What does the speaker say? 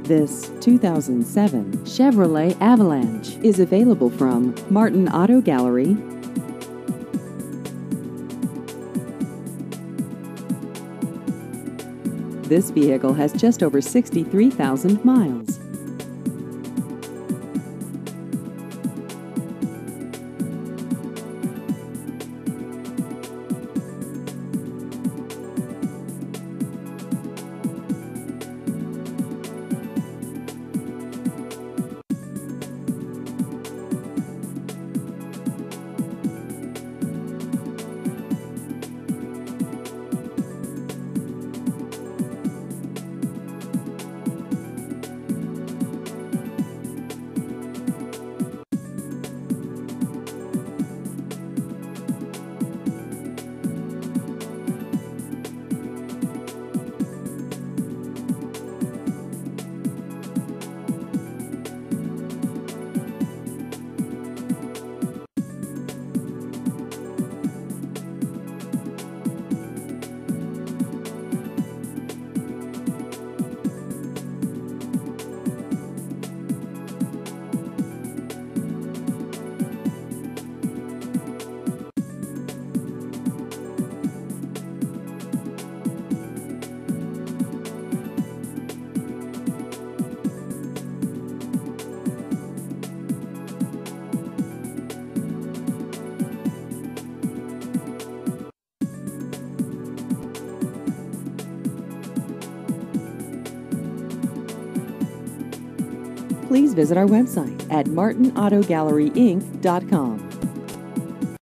This 2007 Chevrolet Avalanche is available from Martin Auto Gallery. This vehicle has just over 63,000 miles. Please visit our website at martinautogalleryinc.com.